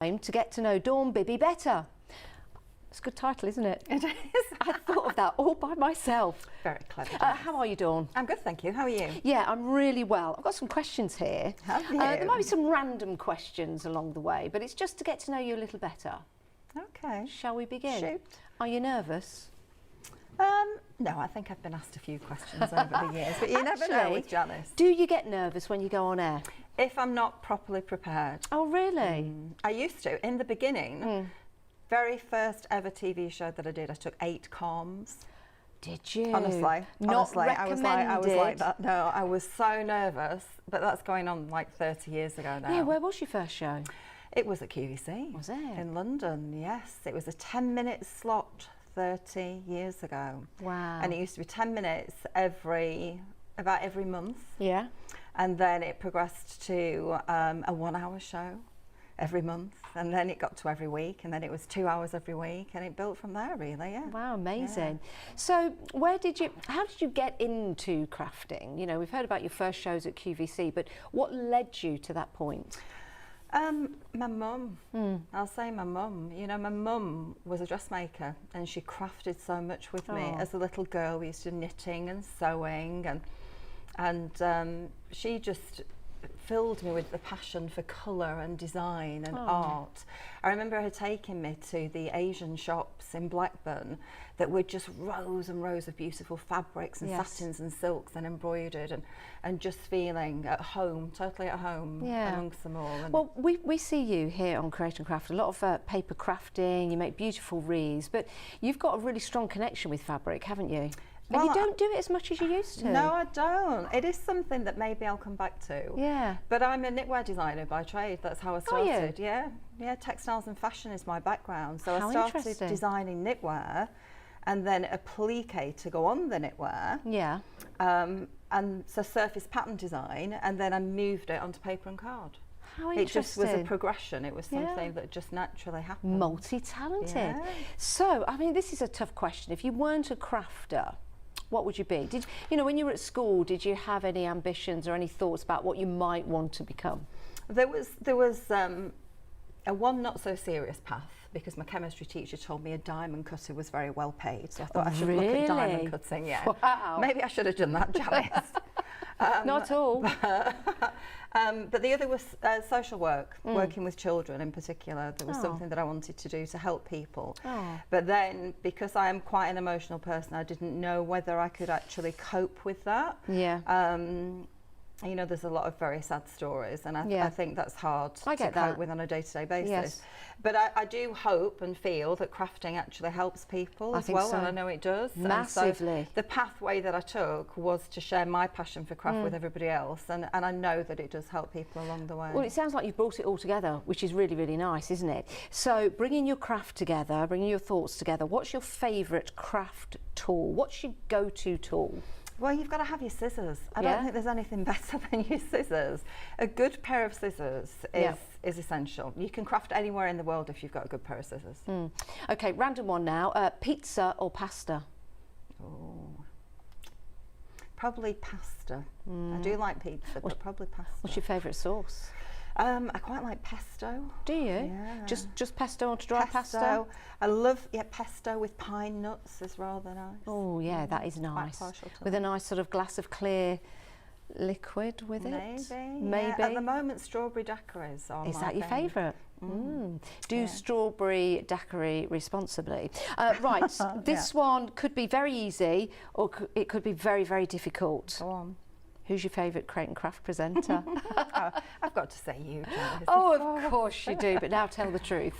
To get to know Dawn Bibby better. It's a good title, isn't it? It is. I thought of that all by myself. Very clever. How are you, Dawn? I'm good, thank you. How are you? Yeah, I'm really well. I've got some questions here. Have you? There might be some random questions along the way, but it's just to get to know you a little better. Okay. Shall we begin? Shoot. Are you nervous? No, I think I've been asked a few questions over the years, but you never know with Janice. Do you get nervous when you go on air? If I'm not properly prepared. Oh, really? I used to. In the beginning, very first ever TV show that I did, I took 8 comms. Did you? Honestly, Not I was like recommended. that. No, I was so nervous, but that's going on like 30 years ago now. Yeah, where was your first show? It was at QVC. Was it? In London, yes. It was a 10-minute slot 30 years ago. Wow. And it used to be 10 minutes about every month. Yeah. And then it progressed to a 1-hour show every month, and then it got to every week, and then it was 2 hours every week, and it built from there, really. Yeah. Wow, amazing. Yeah. So how did you get into crafting? You know, we've heard about your first shows at QVC, but what led you to that point? My mum. I'll say my mum. You know, my mum was a dressmaker, and she crafted so much with me. As a little girl, we used to do knitting and sewing, and she just filled me with the passion for colour and design and art. I remember her taking me to the Asian shops in Blackburn that were just rows and rows of beautiful fabrics and satins and silks and embroidered, and just feeling at home, totally at home amongst them all. And well, we see you here on Create and Craft, a lot of paper crafting, you make beautiful wreaths, but you've got a really strong connection with fabric, haven't you? Well, you don't do it as much as you used to. No, I don't. It is something that maybe I'll come back to. Yeah. But I'm a knitwear designer by trade. That's how I started. Are you? Yeah, textiles and fashion is my background. So How I started interesting. designing knitwear, and then applique to go on the knitwear. Yeah. And so surface pattern design, and then I moved it onto paper and card. How It just was a interesting. progression. It was something that just naturally happened. Multi-talented. Yeah. So, I mean, this is a tough question. If you weren't a crafter, what would you be? Did you know, when you were at school, did you have any ambitions or any thoughts about what you might want to become? There was a one not so serious path, because my chemistry teacher told me a diamond cutter was very well paid, so I thought I should look at diamond cutting. Yeah, wow. Maybe I should have done that, Janice. Not at all. But the other was social work, working with children in particular. There was something that I wanted to do to help people. But then, because I am quite an emotional person, I didn't know whether I could actually cope with that. Yeah. You know, there's a lot of very sad stories, and I think that's hard to cope with on a day-to-day basis. Yes. But I do hope and feel that crafting actually helps people as well, and I know it does. Massively. And so the pathway that I took was to share my passion for craft with everybody else, and I know that it does help people along the way. Well, it sounds like you've brought it all together, which is really, really nice, isn't it? So, bringing your craft together, bringing your thoughts together, what's your favourite craft tool? What's your go-to tool? Well, you've got to have your scissors. I don't think there's anything better than your scissors. A good pair of scissors is essential. You can craft anywhere in the world if you've got a good pair of scissors. Okay, random one now. Pizza or pasta? Oh, probably pasta. I do like pizza, but probably pasta. What's your favourite sauce? I quite like pesto. Do you? Yeah. Just pesto or dry pasta? I love pesto with pine nuts is rather nice. Oh yeah, that is nice. partial to With that. a nice sort of glass of clear liquid with it. Maybe. Yeah. At the moment, strawberry daiquiris are Is my that your favourite? Do Yeah. strawberry daiquiri responsibly. Right, this one could be very easy, or it could be very, very difficult. Go on. Who's your favourite Create and Craft presenter? I've got to say you, Janice. Oh, of course you do, but now tell the truth.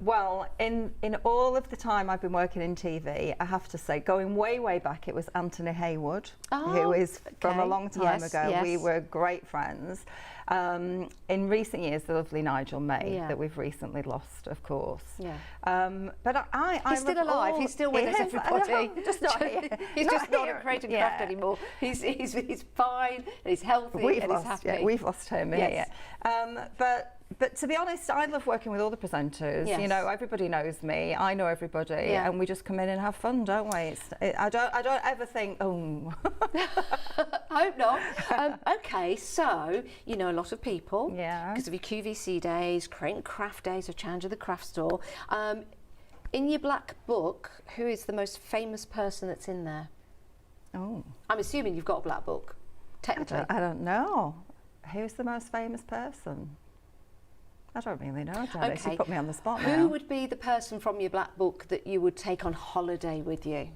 Well, in all of the time I've been working in TV, I have to say, going way, way back, it was Anthony Haywood, who is from a long time ago. Yes. We were great friends. In recent years, the lovely Nigel May, that we've recently lost, of course. Yeah. But He's still alive. He's still with us, everybody. Just not here. He's just not at Create and Craft anymore. He's fine, and he's healthy, and he's happy. We've lost him. Yes. Yeah. But But to be honest, I love working with all the presenters. Yes. You know, everybody knows me. I know everybody, and we just come in and have fun, don't we? I don't ever think, oh. I hope not. Okay, so you know a lot of people. Yeah. Because of your QVC days, creating craft days, or Challenge of the Craft Store. In your black book, who is the most famous person that's in there? Oh. I'm assuming you've got a black book, technically. I don't know. Who's the most famous person? I don't really know, Janice. Okay. You put me on the spot now. Who would be the person from your black book that you would take on holiday with you?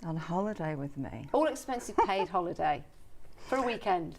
On holiday with me? All expenses paid holiday for a weekend.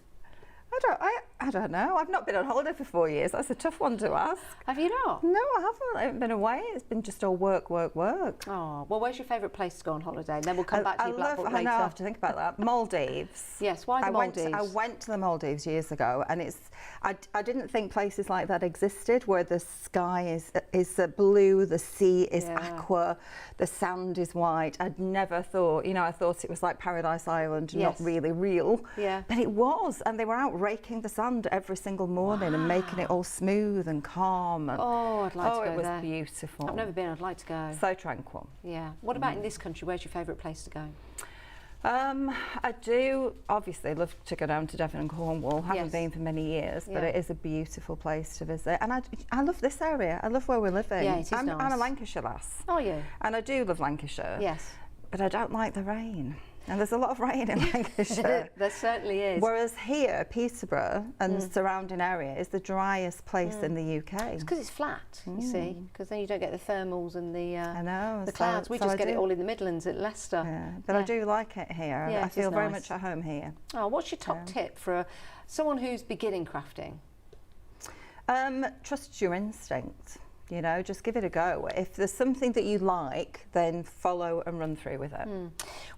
I don't know. I've not been on holiday for 4 years. That's a tough one to ask. Have you not? No, I haven't. I haven't been away. It's been just all work, work, work. Oh, well, where's your favourite place to go on holiday? Then we'll come back to your black book later. I know, I have to think about that. Maldives. Yes, why the Maldives? I went to the Maldives years ago, and I didn't think places like that existed, where the sky is blue, the sea is aqua, the sand is white. I'd never thought, you know, I thought it was like Paradise Island, not really real. Yeah. But it was, and they were out raking the sand every single morning and making it all smooth and calm. And oh, I'd like to go there. Oh, it was beautiful. I've never been. I'd like to go. So tranquil. Yeah. What about in this country? Where's your favourite place to go? I do obviously love to go down to Devon and Cornwall. Haven't been for many years, but it is a beautiful place to visit. And I love this area. I love where we're living. Yeah, it is I'm nice. a Lancashire lass. Oh, yeah. And I do love Lancashire. Yes. But I don't like the rain. And there's a lot of rain in Lancashire. There certainly is. Whereas here, Peterborough and surrounding area is the driest place in the UK. It's because it's flat, you see, because then you don't get the thermals and the I know, the clouds. We just get it all in the Midlands at Leicester. Yeah, but I do like it here. Yeah, I feel very nice. much at home here. Oh, what's your top tip for someone who's beginning crafting? Trust your instinct. You know, just give it a go. If there's something that you like, then follow and run through with it.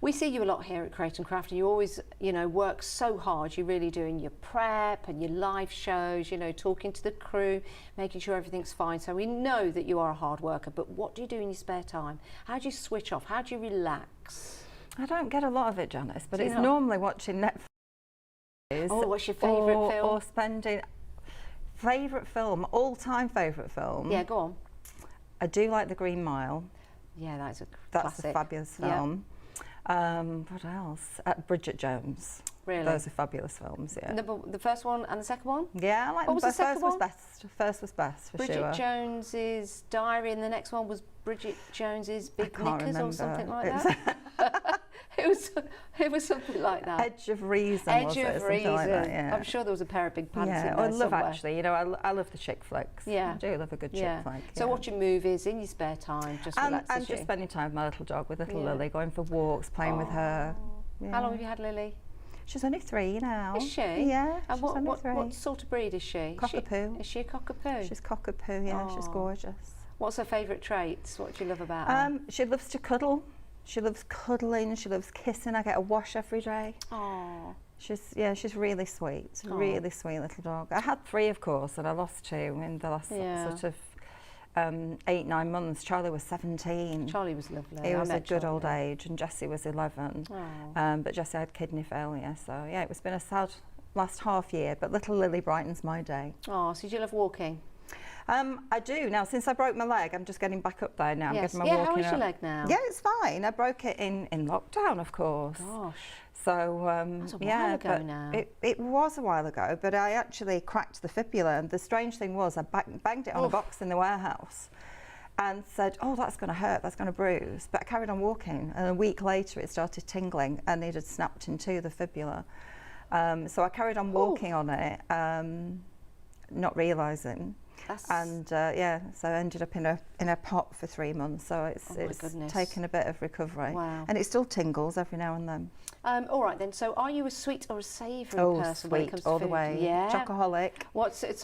We see you a lot here at Create and Craft, and you always, you know, work so hard. You really do in your prep and your live shows, you know, talking to the crew, making sure everything's fine. So we know that you are a hard worker, but what do you do in your spare time? How do you switch off? How do you relax? I don't get a lot of it, Janice, but it's normally watching Netflix. Oh, what's your favourite film? Or spending... Favourite film, all-time favourite film? Yeah, go on. I do like The Green Mile. Yeah, that's a That's a fabulous film. What else? Bridget Jones. Really? Those are fabulous films, yeah. The first one and the second one? Yeah, I like them. What was the second one? First was best, for sure. Bridget Jones's Diary, and the next one was Bridget Jones's Big Knickers or something like that. It was something like that. Edge of Reason. Edge was of it? Reason. Like that, yeah. I'm sure there was a pair of big pants in there I love somewhere. actually. You know, I love the chick flicks. Yeah, I do love a good chick flick. So watching movies in your spare time, just relaxes and just spending time with my little dog, with little Lily, going for walks, playing with her. Yeah. How long have you had Lily? She's only 3 now. Is she? Yeah. And she's only 3. what sort of breed is she? Cockapoo. Is she a cockapoo? She's cockapoo. Yeah, she's gorgeous. What's her favourite traits? What do you love about her? She loves to cuddle. She loves cuddling. She loves kissing. I get a wash every day. Oh. She's really sweet. Really sweet little dog. I had 3, of course, and I lost 2 in the last sort of 8-9 months. Charlie was 17. Charlie was lovely. He was a good old age, and Jessie was 11. But Jessie had kidney failure, so yeah, it's been a sad last half year. But little Lily brightens my day. Oh, so do you love walking? I do. Now, since I broke my leg, I'm just getting back up there now. Yes. I'm getting my walking how is up. your leg now? Yeah, it's fine. I broke it in lockdown, of course. Gosh. So That's a while ago now. It was a while ago, but I actually cracked the fibula, and the strange thing was I banged it on a box in the warehouse and said, oh, that's going to hurt, that's going to bruise. But I carried on walking, and a week later it started tingling, and it had snapped in 2, the fibula. So I carried on walking on it, not realising. So I ended up in a pot for 3 months. So it's taken a bit of recovery. Wow. And it still tingles every now and then. All right then. So are you a sweet or a savoury person when it comes to all food? the way. Yeah. Chocoholic. What's your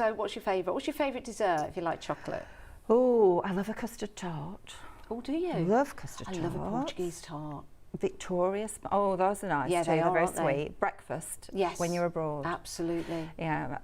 favourite? What's your favourite dessert if you like chocolate? Oh, I love a custard tart. Oh, do you? I love custard tarts. I love a Portuguese tart. Victorious. Oh, those are nice Yeah, too. they They're are, very aren't they? sweet. Breakfast. Yes. When you're abroad. Absolutely. Yeah.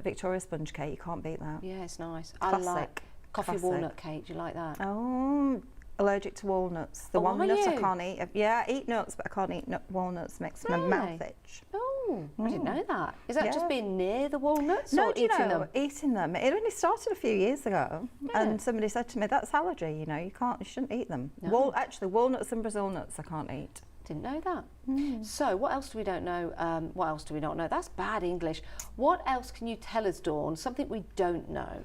Victoria sponge cake. You can't beat that. Yeah, it's nice. Classic. I like coffee walnut cake. Do you like that? Oh, allergic to walnuts. The Oh, one are nut I you? can't eat. Yeah, I eat nuts, but I can't eat walnuts. Makes my mouth itch. Oh Oh, I didn't know that. Is that just being near the walnuts No, or do you eating know, them? eating them. It only started a few years ago, Yeah. and somebody said to me, "That's allergy. You know, you shouldn't eat them." No. Actually, walnuts and Brazil nuts I can't eat. Didn't know that. So what else do we don't know? What else do we not know? That's bad English. What else can you tell us, Dawn? Something we don't know.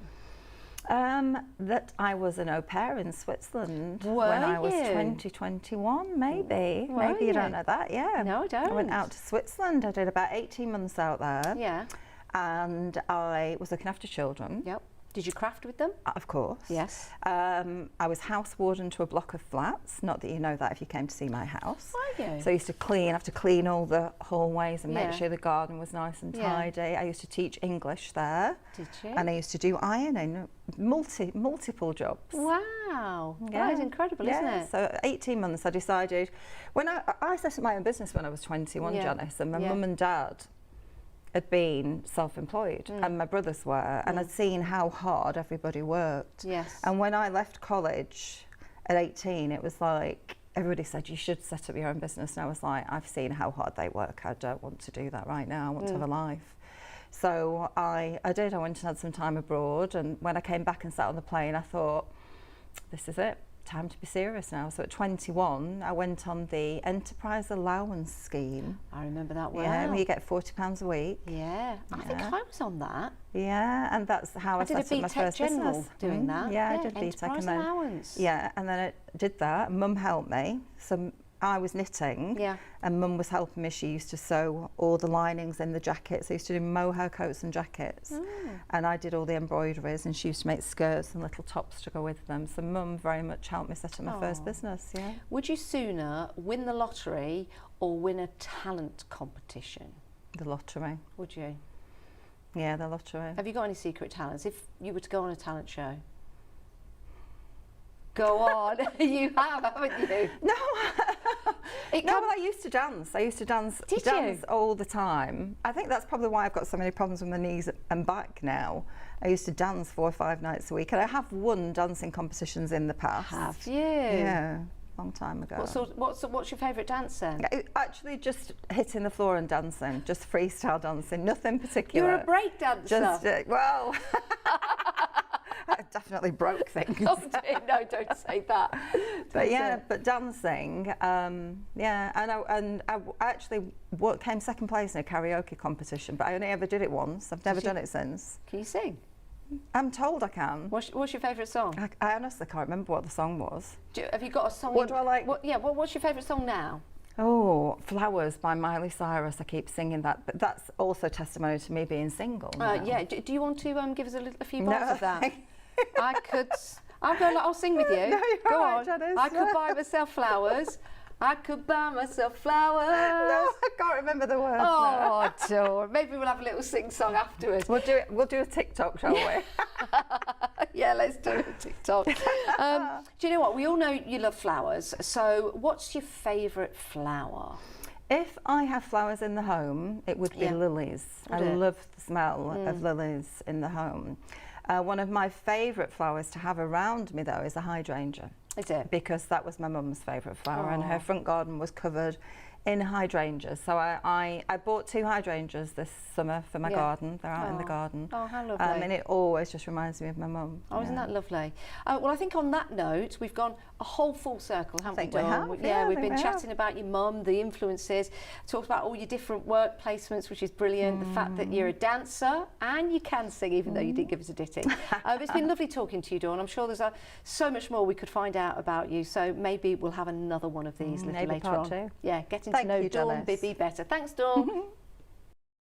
That I was an au pair in Switzerland Were when I was you? 2021, maybe. Were Maybe you don't you? know that, yeah. No, I don't. I went out to Switzerland. I did about 18 months out there. Yeah. And I was looking after children. Yep. Did you craft with them? Of course. Yes. I was house warden to a block of flats. Not that you know that if you came to see my house. Were you? So I used to have to clean all the hallways and Yeah. make sure the garden was nice and Yeah. tidy. I used to teach English there. Did you? And I used to do ironing, multiple jobs. Wow. That is incredible, isn't it? So 18 months I decided, when I set up my own business when I was 21, Yeah. Janice, and my Yeah. mum and dad had been self-employed and my brothers were, and I'd seen how hard everybody worked. Yes. And when I left college at 18, it was like, everybody said, you should set up your own business. And I was like, I've seen how hard they work. I don't want to do that right now. I want to have a life. So I did. I went and had some time abroad. And when I came back and sat on the plane, I thought, this is it. Time to be serious now. So at 21, I went on the Enterprise Allowance Scheme. I remember that well. Yeah, where you get £40 a week. Yeah. I think I was on that. Yeah, and that's how I did a set up my BTEC first General business. doing that. Yeah, I did BTEC Enterprise and then allowance. yeah, and then I did that. Mum helped me. So I was knitting, Yeah. and Mum was helping me. She used to sew all the linings in the jackets. I used to do mohair coats and jackets, and I did all the embroideries, and she used to make skirts and little tops to go with them. So Mum very much helped me set up my first business. Yeah. Would you sooner win the lottery or win a talent competition? The lottery. Would you? Yeah, the lottery. Have you got any secret talents? If you were to go on a talent show? Go on. You have, haven't you? No, well, I used to dance. I used to dance, Did you? all the time. I think that's probably why I've got so many problems with my knees and back now. I used to dance 4 or 5 nights a week, and I have won dancing competitions in the past. Have you? Yeah, long time ago. What's your favourite dance then? Actually, just hitting the floor and dancing, just freestyle dancing, nothing particular. You're a break dancer. Just well. I definitely broke things. Oh, dear, no, don't say that. But yeah, but dancing, yeah, and I actually came second place in a karaoke competition, but I only ever did it once. I've never done it since. Can you sing? I'm told I can. What's your favourite song? I honestly can't remember what the song was. Have you got a song? What do I like? What's your favourite song now? Oh, Flowers by Miley Cyrus. I keep singing that, but that's also testimony to me being single. Now. Yeah. Do you want to give us a few bars No, of that? I could. I'll sing with you. No, you're Go all right, on. Janice. I could buy myself flowers. I could buy myself flowers. No, I can't remember the words. Oh, Dawn. Maybe we'll have a little sing-song afterwards. We'll do it. We'll do a TikTok, shall we? Yeah, let's do a TikTok. Do you know what? We all know you love flowers. So what's your favourite flower? If I have flowers in the home, it would be lilies. Would I it? love the smell of lilies in the home. One of my favourite flowers to have around me, though, is a hydrangea. Is it? Because that was my mum's favourite flower, and her front garden was covered in hydrangeas. So I bought 2 hydrangeas this summer for my garden. They're out in the garden. Oh, how lovely. And it always just reminds me of my mum. Oh, isn't that lovely? Well, I think on that note, we've gone a whole full circle, haven't we, think we Dawn? have, Yeah, I we've think been we chatting about your mum, the influences, talked about all your different work placements, which is brilliant, the fact that you're a dancer and you can sing, even though you didn't give us a ditty. It's been lovely talking to you, Dawn. I'm sure there's so much more we could find out about you, so maybe we'll have another one of these a little maybe later part on. 2. Yeah, getting Thank to know you, Dawn Janice. Bibby better. Thanks, Dawn.